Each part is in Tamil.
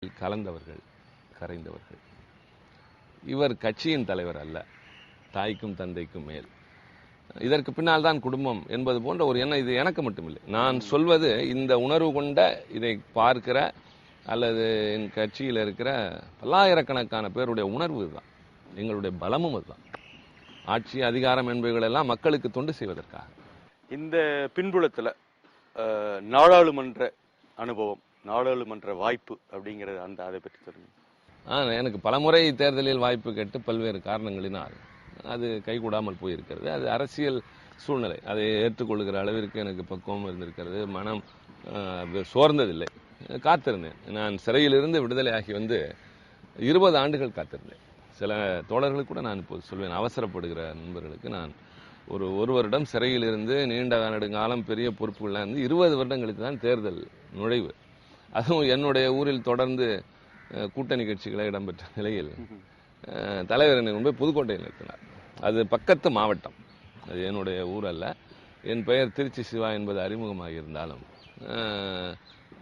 கலந்தவர்கள், கரைந்தவர்கள். இவர் கட்சியின் தலைவர் அல்ல, தாய்க்கும் தந்தைக்கும் மேல். இதற்கு பின்னால் தான் குடும்பம் என்பது போன்ற ஒரு எண்ணம். இது எனக்கு மட்டுமில்லை, நான் சொல்வது இந்த உணர்வு கொண்ட, இதை பார்க்கிற அல்லது என் கட்சியில் இருக்கிற பல்லாயிரக்கணக்கான பேருடைய உணர்வு தான். எங்களுடைய பலமும் அதுதான். ஆட்சி அதிகாரம் என்பவைகள் எல்லாம் மக்களுக்கு தொண்டு செய்வதற்காக. இந்த பின்புலத்தில் நாடாளுமன்ற அனுபவம், நாடாளுமன்ற வாய்ப்பு அப்படிங்கிறது அதை பற்றி சொல்லுங்க. எனக்கு பலமுறை தேர்தலில் வாய்ப்பு கேட்டு பல்வேறு காரணங்களினால் அது கைகூடாமல் போயிருக்கிறது. அது அரசியல் சூழ்நிலை. அதை ஏற்றுக்கொள்கிற அளவிற்கு எனக்கு பக்குவம் இருந்திருக்கிறது. மனம் சோர்ந்ததில்லை. காத்திருந்தேன். நான் சிறையிலிருந்து விடுதலை ஆகி வந்து 20 ஆண்டுகள் காத்திருந்தேன். சில தோழர்களுக்கு கூட நான் இப்போது சொல்வேன், அவசரப்படுகிற நண்பர்களுக்கு, நான் ஒரு வருடம் சிறையில் இருந்து நீண்ட நெடுங்காலம் பெரிய பொறுப்புகள்லாம் இருந்து 20 வருடங்களுக்கு தான் தேர்தல் நுழைவு. அதுவும் என்னுடைய ஊரில் தொடர்ந்து கூட்டணி கட்சிகளை இடம்பெற்ற நிலையில் தலைவர் என்னை கொண்டு போய் புதுக்கோட்டையில் நிறுத்தினார். அது பக்கத்து மாவட்டம், அது என்னுடைய ஊர் அல்ல. என் பெயர் திருச்சி சிவா என்பது அறிமுகமாக இருந்தாலும்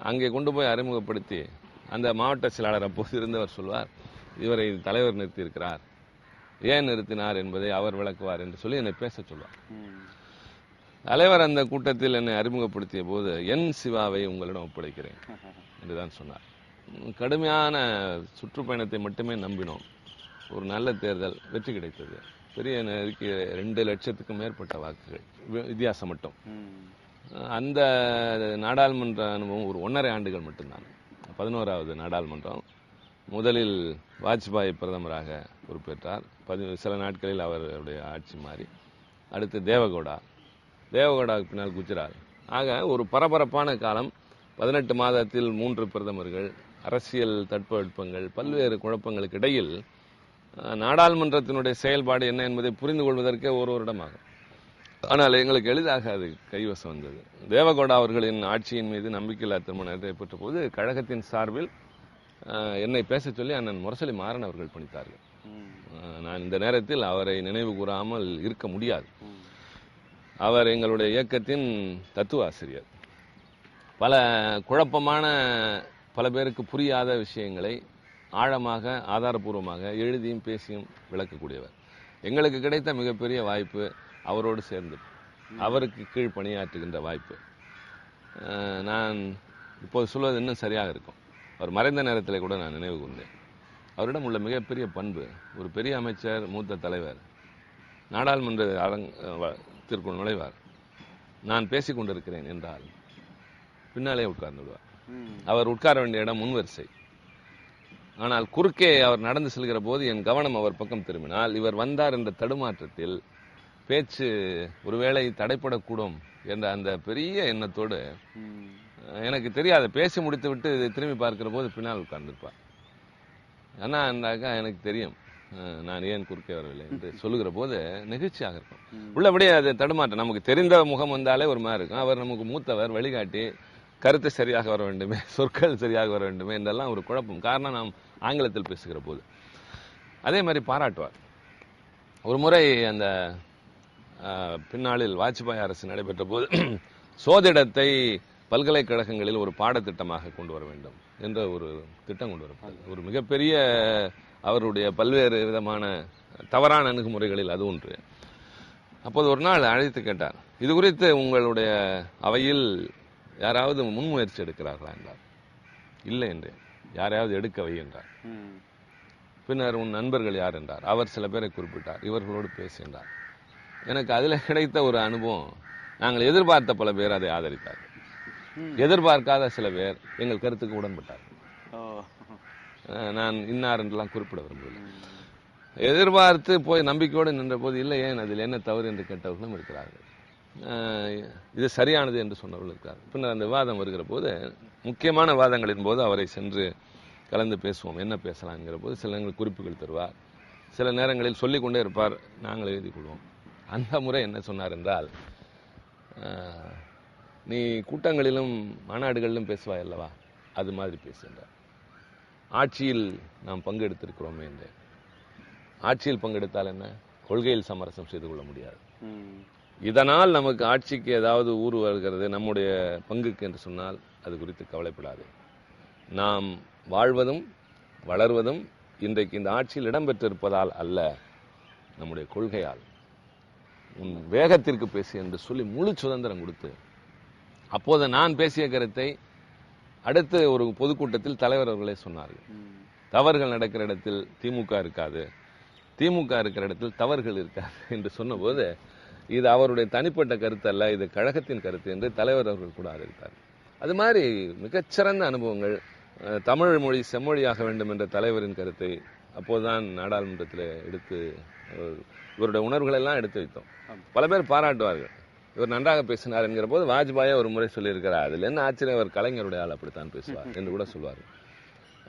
அங்கே கொண்டு போய் அறிமுகப்படுத்தி அந்த மாவட்ட செயலாளர் அப்போது இருந்தவர் சொல்வார், இவரை தலைவர் நிறுத்தியிருக்கிறார், ஏன் நிறுத்தினார் என்பதை அவர் விளக்குவார் என்று சொல்லி என்னை பேச சொல்வார். தலைவர் அந்த கூட்டத்தில் என்னை அறிமுகப்படுத்திய போது என் சிவாவை உங்களிடம் ஒப்படைக்கிறேன் என்றுதான் சொன்னார். கடுமையான சுற்றுப்பயணத்தை மட்டுமே நம்பினோம். ஒரு நல்ல தேர்தல், வெற்றி கிடைத்தது. பெரிய 2 லட்சத்துக்கும் மேற்பட்ட வாக்குகள் வித்தியாசம் மட்டும். அந்த நாடாளுமன்ற அனுபவம் ஒரு 1.5 ஆண்டுகள் மட்டும்தான். 11வது நாடாளுமன்றம். முதலில் வாஜ்பாய் பிரதமராக பொறுப்பேற்றார். சில நாட்களில் அவருடைய ஆட்சி மாறி, அடுத்து தேவகவுடாவுக்கு பின்னால் குஜராத். ஆக ஒரு பரபரப்பான காலம். 18 மாதத்தில் 3 பிரதமர்கள், அரசியல் தட்பவெட்பங்கள், பல்வேறு குழப்பங்களுக்கு இடையில் நாடாளுமன்றத்தினுடைய செயல்பாடு என்ன என்பதை புரிந்து கொள்வதற்கே ஒரு வருடமாகும். ஆனால் எங்களுக்கு எளிதாக அது கைவசம் வந்தது. தேவகவுடா அவர்களின் ஆட்சியின் மீது நம்பிக்கையில்லா தீர்மானம் நிறைவேற்ற போது கழகத்தின் சார்பில் என்னை பேச சொல்லி அண்ணன் முரசொலி மாறன் அவர்கள் பணித்தார்கள். நான் இந்த நேரத்தில் அவரை நினைவு கூறாமல் இருக்க முடியாது. அவர் எங்களுடைய இயக்கத்தின் தத்துவ ஆசிரியர். பல குழப்பமான, பல பேருக்கு புரியாத விஷயங்களை ஆழமாக, ஆதாரபூர்வமாக எழுதியும் பேசியும் விளக்கக்கூடியவர். எங்களுக்கு கிடைத்த மிகப்பெரிய வாய்ப்பு அவரோடு சேர்ந்து அவருக்கு கீழ் பணியாற்றுகின்ற வாய்ப்பு. நான் இப்போது சொல்வது இன்னும் சரியாக இருக்கும். அவர் மறைந்த நேரத்தில் கூட நான் நினைவு கூர்ந்தேன். அவரிடம் உள்ள மிகப்பெரிய பண்பு, ஒரு பெரிய அமைச்சர், மூத்த தலைவர் நாடாளுமன்றத்திற்குள் நுழைவார். நான் பேசிக் கொண்டிருக்கிறேன் என்றால் பின்னாலே உட்கார்ந்து விடுவார். அவர் உட்கார வேண்டிய இடம் முன்வரிசை. ஆனால் குறுக்கே அவர் நடந்து செல்கிற போது என் கவனம் அவர் பக்கம் திரும்பினால், இவர் வந்தார் என்ற தடுமாற்றத்தில் பேச்சு ஒருவேளை தடைப்படக்கூடும் என்ற அந்த பெரிய எண்ணத்தோடு, எனக்கு தெரியாது, பேசி முடித்து விட்டு திரும்பி பார்க்கிற போது பின்னால் உட்கார்ந்திருப்பார். ஆனா என்றாக்கா எனக்கு தெரியும் நான் ஏன் குறுக்கே வரவில்லை என்று சொல்லுகிற போது நெகிழ்ச்சியாக இருக்கும். உள்ளபடியே அது தடுமாற்றம். நமக்கு தெரிந்த முகம் வந்தாலே ஒரு மாதிரி இருக்கும். அவர் நமக்கு மூத்தவர், வழிகாட்டி, கருத்து சரியாக வர வேண்டுமே, சொற்கள் சரியாக வர வேண்டுமே என்றெல்லாம் ஒரு குழப்பம். காரணம், நாம் ஆங்கிலத்தில் பேசுகிற போது. அதே மாதிரி பாராட்டுவார். ஒரு முறை அந்த பின்னாளில் வாஜ்பாய் அரசு நடைபெற்ற போது சோதிடத்தை பல்கலைக்கழகங்களில் ஒரு பாடத்திட்டமாக கொண்டு வர வேண்டும் என்ற ஒரு திட்டம் கொண்டு வரப்பட்டது. ஒரு மிகப்பெரிய அவருடைய பல்வேறு விதமான தவறான அணுகுமுறைகளில் அது ஒன்று. அப்போது ஒரு நாள் அழைத்து கேட்டார், இது குறித்து உங்களுடைய அவையில் யாராவது முன்முயற்சி எடுக்கிறார்களா என்றார். இல்லை என்றேன். யாரையாவது எடுக்க வை என்றார். பின்னர் உன் நண்பர்கள் யார் என்றார். அவர் சில பேரை குறிப்பிட்டார். இவர்களோடு பேசுகின்றார். எனக்கு அதில் கிடைத்த ஒரு அனுபவம், நாங்கள் எதிர்பார்த்த பல பேர் அதை ஆதரித்தார்கள். எதிர்பார்க்காத சில பேர் எங்கள் கருத்துக்கு உடன்பட்டார்கள். நான் இன்னார் என்றெல்லாம் குறிப்பிட விரும்பவில்லை. எதிர்பார்த்து போய் நம்பிக்கையோடு நின்ற போது, இல்லை ஏன் அதில் என்ன தவறு என்று கேட்டவர்களும் இருக்கிறார்கள். இது சரியானது என்று சொன்னவர்கள் இருக்கிறார். பின்னர் அந்த விவாதம் வருகிற போது, முக்கியமான விவாதங்களின் போது அவரை சென்று கலந்து பேசுவோம், என்ன பேசலாம் என்கிற போது சில நேரங்கள் குறிப்புகள் தருவார். சில நேரங்களில் சொல்லிக் கொண்டே இருப்பார், நாங்கள் எழுதி கொள்வோம். அந்த முறை என்ன சொன்னார் என்றால், நீ கூட்டங்களிலும் மாநாடுகளிலும் பேசுவாய் அல்லவா, அது மாதிரி பேசுகின்றார். ஆட்சியில் நாம் பங்கெடுத்திருக்கிறோமே என்றேன். ஆட்சியில் பங்கெடுத்தால் என்ன, கொள்கையில் சமரசம் செய்து கொள்ள முடியாது. இதனால் நமக்கு ஆட்சிக்கு ஏதாவது ஊறு வருகிறது நம்முடைய பங்குக்கு என்று சொன்னால் அது குறித்து கவலைப்படாது. நாம் வாழ்வதும் வளர்வதும் இன்றைக்கு இந்த ஆட்சியில் இடம்பெற்றிருப்பதால் அல்ல, நம்முடைய கொள்கையால். உன் வேகத்திற்கு பேசு என்று சொல்லி முழு சுதந்திரம் கொடுத்து, அப்போது நான் பேசிய கருத்தை அடுத்து ஒரு பொதுக்கூட்டத்தில் தலைவர் அவர்களே சொன்னார்கள். தவறுகள் நடக்கிற இடத்தில் திமுக இருக்காது, திமுக இருக்கிற இடத்தில் தவறுகள் இருக்காது என்று சொன்னபோது, இது அவருடைய தனிப்பட்ட கருத்து அல்ல, இது கழகத்தின் கருத்து என்று தலைவர் அவர்கள் கூட ஆதரித்தார். அது மாதிரி மிகச்சிறந்த அனுபவங்கள். தமிழ் மொழி செம்மொழியாக வேண்டும் என்ற தலைவரின் கருத்தை அப்போதுதான் நாடாளுமன்றத்தில் எடுத்து இவருடைய உணர்வுகள் எல்லாம் எடுத்து வைத்தோம். பல பேர் பாராட்டுவார்கள், இவர் நன்றாக பேசினார் என்கிற போது வாஜ்பாயை ஒரு முறை சொல்லியிருக்கிறார், அதில் என்ன ஆச்சரியம், அவர் கலைஞருடைய ஆள் அப்படித்தான் பேசுவார் என்று கூட சொல்வார்.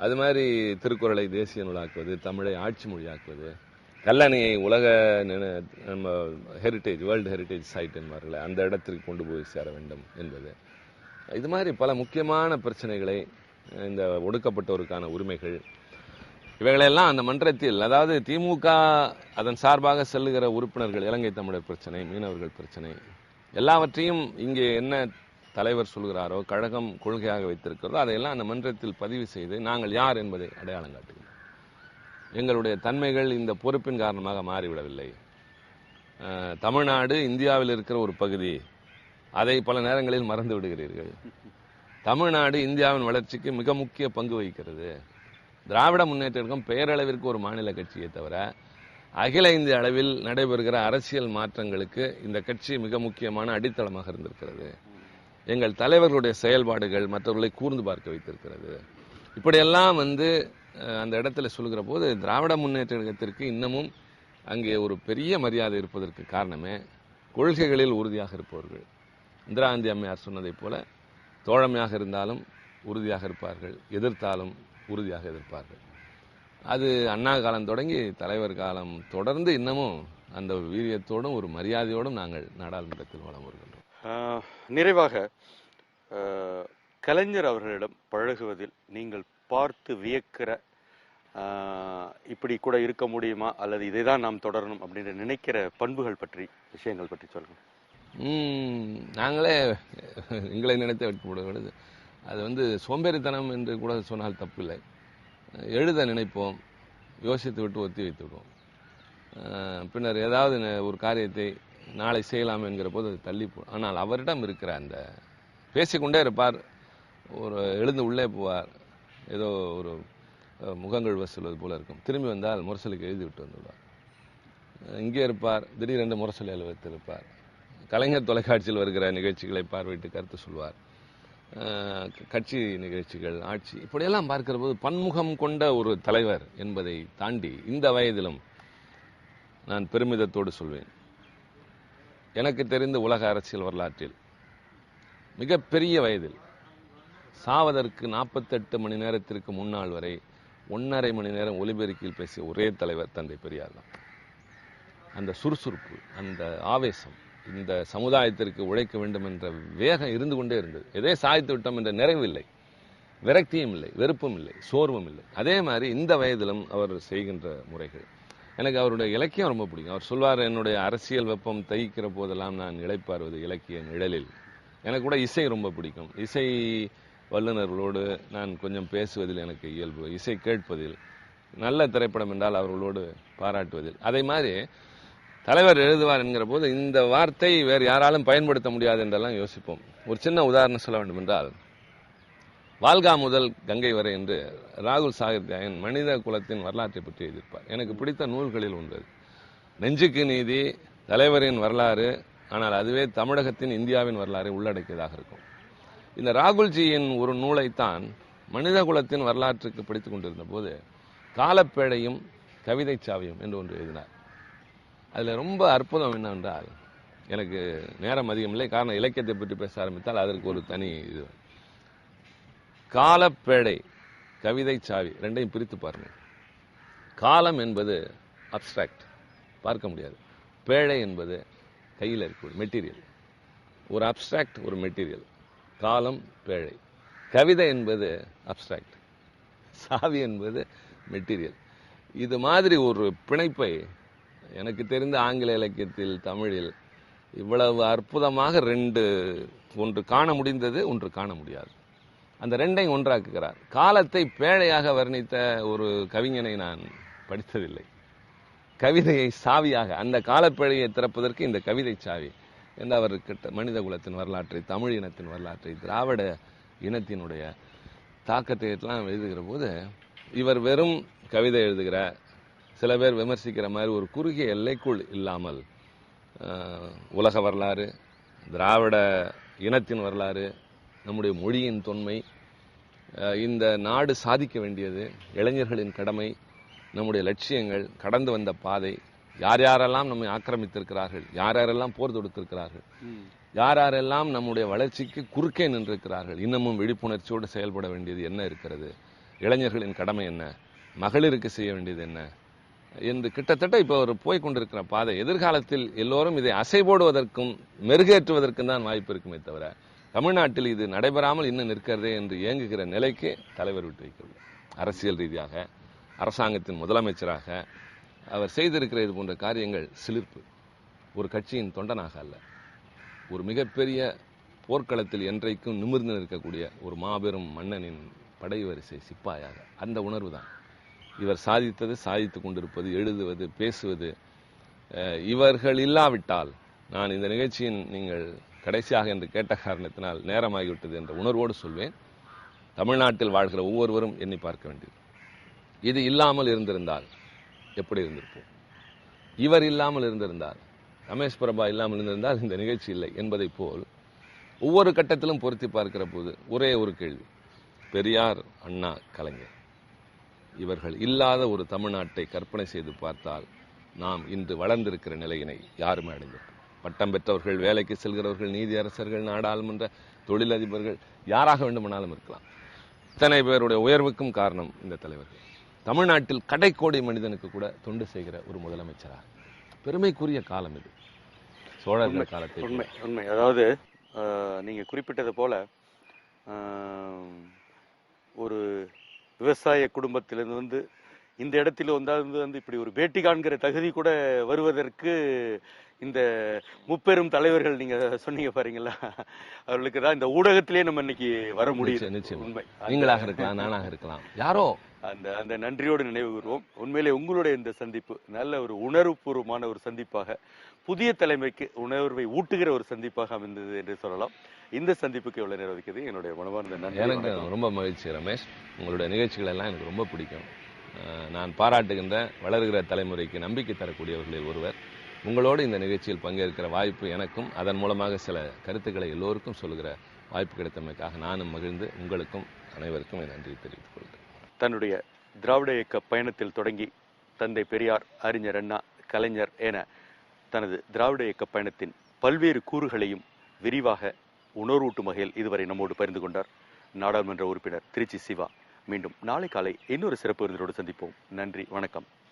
அது மாதிரி திருக்குறளை தேசிய நூலாக்குவது, தமிழை ஆட்சி மொழியாக்குவது, கல்லணையை உலக நம்ம ஹெரிட்டேஜ், வேர்ல்டு ஹெரிட்டேஜ் சைட் என்பார்கள், அந்த இடத்திற்கு கொண்டு போய் சேர வேண்டும் என்பது, இது மாதிரி பல முக்கியமான பிரச்சனைகளை, இந்த ஒடுக்கப்பட்டோருக்கான உரிமைகள், இவைகளெல்லாம் அந்த மன்றத்தில், அதாவது திமுக அதன் சார்பாக செல்லுகிற உறுப்பினர்கள், இலங்கை தமிழர் பிரச்சனை, மீனவர்கள் பிரச்சனை, எல்லாவற்றையும் இங்கே என்ன தலைவர் சொல்கிறாரோ, கழகம் கொள்கையாக வைத்திருக்கிறதோ, அதையெல்லாம் அந்த மன்றத்தில் பதிவு செய்து நாங்கள் யார் என்பதை அடையாளம் காட்டுகிறோம். எங்களுடைய தன்மைகள் இந்த பொறுப்பின் காரணமாக மாறிவிடவில்லை. தமிழ்நாடு இந்தியாவில் இருக்கிற ஒரு பகுதி, அதை பல நேரங்களில் மறந்து விடுகிறீர்கள். தமிழ்நாடு இந்தியாவின் வளர்ச்சிக்கு மிக முக்கிய பங்கு வகிக்கிறது. திராவிட முன்னேற்ற கழகம் பெயரளவிற்கு ஒரு மாநில கட்சியை தவிர அகில இந்திய அளவில் நடைபெறுகிற அரசியல் மாற்றங்களுக்கு இந்த கட்சி மிக முக்கியமான அடித்தளமாக இருந்திருக்கிறது. எங்கள் தலைவர்களுடைய செயல்பாடுகள் மற்றவர்களை கூர்ந்து பார்க்க வைத்திருக்கிறது. இப்படியெல்லாம் அந்த இடத்துல சொல்லுகிற போது திராவிட முன்னேற்ற கழகத்திற்கு இன்னமும் அங்கே ஒரு பெரிய மரியாதை இருப்பதற்கு காரணமே கொள்கைகளில் உறுதியாக இருப்பவர்கள். இந்திரா காந்தி அம்மையார் சொன்னதைப் போல தோழமையாக இருந்தாலும் உறுதியாக இருப்பார்கள், எதிர்த்தாலும் உறுதியாக எதிர்ப்பார்கள். அது அண்ணா காலம் தொடங்கி தலைவர் காலம் தொடர்ந்து இன்னமும் அந்த வீரியத்தோடும் ஒரு மரியாதையோடும் நாங்கள் நாடாளுமன்றத்தில் வளம் வருகின்றோம். நிறைவாக கலைஞர் அவர்களிடம் பழகுவதில் நீங்கள் பார்த்து வியக்கிற, இப்படி கூட இருக்க முடியுமா அல்லது இதை தான் நாம் தொடரணும் அப்படின்னு நினைக்கிற பண்புகள் பற்றி, விஷயங்கள் பற்றி சொல்லுங்க. நாங்களே எங்களை நினைத்து வைக்கப்படுகிறது. அது சோம்பேறித்தனம் என்று கூட சொன்னால் தப்பில்லை. எழுத நினைப்போம், யோசித்து விட்டு ஒத்தி வைத்து விடுவோம். பின்னர் ஏதாவது ஒரு காரியத்தை நாளை செய்யலாம் என்கிற போது அது தள்ளி போ. ஆனால் அவரிடம் இருக்கிற அந்த பேசிக்கொண்டே இருப்பார், ஒரு எழுந்து உள்ளே போவார், ஏதோ ஒரு முகங்கள் வசூல்வது போல இருக்கும். திரும்பி வந்தால் முரசலுக்கு எழுதி விட்டு வந்துவிடுவார். இங்கே இருப்பார், திடீரென்று முரசொலி அலுவலகத்தில் இருப்பார். கலைஞர் தொலைக்காட்சியில் வருகிற நிகழ்ச்சிகளை பார்வையிட்டு கருத்து சொல்வார். கட்சி நிகழ்ச்சிகள், ஆட்சி, இப்படியெல்லாம் பார்க்கிற போது பன்முகம் கொண்ட ஒரு தலைவர் என்பதை தாண்டி இந்த வயதிலும் நான் பெருமிதத்தோடு சொல்வேன், எனக்கு தெரிந்த உலக அரசியல் வரலாற்றில் மிகப்பெரிய வயதில் சாவதற்கு 48 மணி நேரத்திற்கு முன்னால் வரை 1.5 மணி நேரம் ஒலிபெருக்கில் பேசிய ஒரே தலைவர் தந்தை பெரியார் தான். அந்த சுறுசுறுப்பு, அந்த ஆவேசம், இந்த சமுதாயத்திற்கு உழைக்க வேண்டும் என்ற வேகம் இருந்து கொண்டே இருந்தது. எதை சாய்த்து விட்டோம் என்ற நிறைவு இல்லை, விரக்தியும் இல்லை, வெறுப்பும் இல்லை, சோர்வும் இல்லை. அதே மாதிரி இந்த வயதிலும் அவர் செய்கின்ற முறைகள், எனக்கு அவருடைய இலக்கியம் ரொம்ப பிடிக்கும். அவர் சொல்வார், என்னுடைய அரசியல் வெப்பம் தைக்கிற போதெல்லாம் நான் இளைப்பாறுவது இலக்கிய நிழலில். எனக்கு கூட இசை ரொம்ப பிடிக்கும். இசை வல்லுநர்களோடு நான் கொஞ்சம் பேசுவதில் எனக்கு இயல்பு, இசை கேட்பதில், நல்ல திரைப்படம் என்றால் அவர்களோடு பாராட்டுவதில். அதே மாதிரி தலைவர் எழுதுவார் என்கிற போது இந்த வார்த்தை வேறு யாராலும் பயன்படுத்த முடியாது என்றெல்லாம் யோசிப்போம். ஒரு சின்ன உதாரணம் சொல்ல வேண்டும் என்றால், வால்கா முதல் கங்கை வரை என்று ராகுல் சாகித்யாயன் மனித குலத்தின் வரலாற்றை பற்றி எழுதியிருப்பார். எனக்கு பிடித்த நூல்களில் ஒன்று. நெஞ்சுக்கு நீதி, தலைவரின் வரலாறு, ஆனால் அதுவே தமிழகத்தின், இந்தியாவின் வரலாறை உள்ளடக்கியதாக இருக்கும். இந்த ராகுல்ஜியின் ஒரு நூலைத்தான் மனித குலத்தின் வரலாற்றுக்கு படித்துக் கொண்டிருந்த போது காலப்பேழையும் கவிதை சாவியும் என்று ஒன்று எழுதினார். அதில் ரொம்ப அற்புதம் என்னவென்றால், எனக்கு நேரம் அதிகம் இல்லை, காரணம் இலக்கியத்தை பற்றி பேச ஆரம்பித்தால் அதற்கு ஒரு தனி இது. காலப்பேழை, கவிதை சாவி, ரெண்டையும் பிரித்து பாருங்கள். காலம் என்பது அப்டிராக்ட், பார்க்க முடியாது. பேழை என்பது கையில் இருக்க மெட்டீரியல். ஒரு அப்டிராக்ட், ஒரு மெட்டீரியல். காலம், பேழை. கவிதை என்பது அப்டிராக்ட், சாவி என்பது மெட்டீரியல். இது மாதிரி ஒரு பிணைப்பை எனக்கு தெரிந்த ஆங்கில இலக்கியத்தில், தமிழில் இவ்வளவு அற்புதமாக ஒன்று காண முடிந்தது, ஒன்று காண முடியாது. அந்த ரெண்டையும் ஒன்றாக்குகிறார். காலத்தை பேழையாக வர்ணித்த ஒரு கவிஞனை நான் படித்ததில்லை. கவிதையை சாவியாக, அந்த காலப்பேழையை திறப்பதற்கு இந்த கவிதை சாவி என்று அவர் மனித குலத்தின் வரலாற்றை, தமிழ் இனத்தின் வரலாற்றை, திராவிட இனத்தினுடைய தாக்கத்தை எல்லாம் எழுதுகிற போது இவர் வெறும் கவிதை எழுதுகிற, சில பேர் விமர்சிக்கிற மாதிரி ஒரு குறுகிய எல்லைக்குள் இல்லாமல் உலக வரலாறு, திராவிட இனத்தின் வரலாறு, நம்முடைய மொழியின் தொன்மை, இந்த நாடு சாதிக்க வேண்டியது, இளைஞர்களின் கடமை, நம்முடைய லட்சியங்கள், கடந்து வந்த பாதை, யார் யாரெல்லாம் நம்மை ஆக்கிரமித்திருக்கிறார்கள், யார் யாரெல்லாம் போர் தொடுத்திருக்கிறார்கள், யார் யாரெல்லாம் நம்முடைய வளர்ச்சிக்கு குறுக்கே நின்றிருக்கிறார்கள், இன்னமும் விழிப்புணர்ச்சியோடு செயல்பட வேண்டியது என்ன இருக்கிறது, இளைஞர்களின் கடமை என்ன, மகளிருக்கு செய்ய வேண்டியது என்ன என்று கிட்டத்தட்ட இப்போ அவர் போய்கொண்டிருக்கிற பாதை, எதிர்காலத்தில் எல்லோரும் இதை அசைபோடுவதற்கும் மெருகேற்றுவதற்கும் தான் வாய்ப்பு இருக்குமே தவிர, தமிழ்நாட்டில் இது நடைபெறாமல் இன்னும் நிற்கிறதே என்று இயங்குகிற நிலைக்கு தலைவர் விட்டு வைக்கிறது. அரசியல் ரீதியாக, அரசாங்கத்தின் முதலமைச்சராக அவர் செய்திருக்கிற இது போன்ற காரியங்கள் சிலிர்ப்பு. ஒரு கட்சியின் தொண்டனாக அல்ல, ஒரு மிகப்பெரிய போர்க்களத்தில் என்றைக்கும் நிமிர்ந்து நிற்கக்கூடிய ஒரு மாபெரும் மன்னனின் படை வரிசை சிப்பாயாக, அந்த உணர்வு தான் இவர் சாதித்தது, சாதித்துக் கொண்டிருப்பது, எழுதுவது, பேசுவது. இவர்கள் இல்லாவிட்டால், நான் இந்த நிகழ்ச்சியின் நீங்கள் கடைசியாக என்று கேட்ட காரணத்தினால் நேரமாகிவிட்டது என்ற உணர்வோடு சொல்வேன், தமிழ்நாட்டில் வாழ்கிற ஒவ்வொருவரும் எண்ணி பார்க்க வேண்டியது, இது இல்லாமல் இருந்திருந்தால் எப்படி இருந்திருப்போம், இவர் இல்லாமல் இருந்திருந்தால், ரமேஷ் பிரபா இல்லாமல் இருந்திருந்தால் இந்த நிகழ்ச்சி இல்லை என்பதை போல் ஒவ்வொரு கட்டத்திலும் பொருத்தி பார்க்கிற போது ஒரே ஒரு கேள்வி, பெரியார், அண்ணா, கலைஞர் இவர்கள் இல்லாத ஒரு தமிழ்நாட்டை கற்பனை செய்து பார்த்தால் நாம் இன்று வளர்ந்திருக்கிற நிலையினை யாருமே அடைந்திருக்கும். பட்டம் பெற்றவர்கள், வேலைக்கு செல்கிறவர்கள், நீதியரசர்கள், நாடாளுமன்ற தொழிலதிபர்கள், யாராக வேண்டுமானாலும் இருக்கலாம். இத்தனை பேருடைய உயர்வுக்கும் காரணம் இந்த தலைவர்கள். தமிழ்நாட்டில் கடைக்கோடி மனிதனுக்கு கூட தொண்டு செய்கிற ஒரு முதலமைச்சராக பெருமைக்குரிய காலம் இது, சோழர்கள் காலத்தை. உண்மை உண்மை. அதாவது நீங்க குறிப்பிட்டது போல ஒரு விவசாய குடும்பத்திலிருந்து இந்த இடத்துல வந்து இப்படி ஒரு பேட்டி காண்கிற தகுதி கூட வருவதற்கு இந்த முப்பெரும் தலைவர்கள் நீங்க சொன்னீங்க பாருங்களா, அவர்களுக்கு தான் இந்த ஊடகத்திலே நம்ம இன்னைக்கு வர முடியும். நிச்சயம். உண்மை. நீங்களாக இருக்கலாம், நானாக இருக்கலாம், யாரோ. அந்த நன்றியோடு நினைவு கூறுவோம். உண்மையிலே உங்களுடைய இந்த சந்திப்பு நல்ல ஒரு உணர்வுபூர்வமான ஒரு சந்திப்பாக, புதிய தலைமைக்கு உணர்வை ஊட்டுகிற ஒரு சந்திப்பாக அமைந்தது என்று சொல்லலாம். இந்த சந்திப்புக்கு எவ்வளவு நேரம் ஒதுக்கியது என்னுடைய மனமார்ந்த நன்றி. எனக்கு ரொம்ப மகிழ்ச்சி ரமேஷ். உங்களுடைய நிகழ்ச்சிகள் எல்லாம் எனக்கு ரொம்ப பிடிக்கும். நான் பாராட்டுகின்ற வளர்கிற தலைமுறைக்கு நம்பிக்கை தரக்கூடியவர்களில் ஒருவர். உங்களோடு இந்த நிகழ்ச்சியில் பங்கேற்கிற வாய்ப்பு எனக்கும், அதன் மூலமாக சில கருத்துக்களை எல்லோருக்கும் சொல்கிற வாய்ப்பு கிடைத்தமைக்காக நானும் மகிழ்ந்து உங்களுக்கும் அனைவருக்கும் என் நன்றி தெரிவித்துக் கொள்கிறேன். தன்னுடைய திராவிட இயக்க பயணத்தில் தொடங்கி தந்தை பெரியார், அறிஞர் அண்ணா, கலைஞர் என தனது திராவிட இயக்க பயணத்தின் பல்வேறு கூறுகளையும் விரிவாக உணர்வூட்டும் வகையில் இதுவரை நம்மோடு பகிர்ந்து கொண்டார் நாடாளுமன்ற உறுப்பினர் திருச்சி சிவா. மீண்டும் நாளை காலை இன்னொரு சிறப்பு விருந்தோடு சந்திப்போம். நன்றி, வணக்கம்.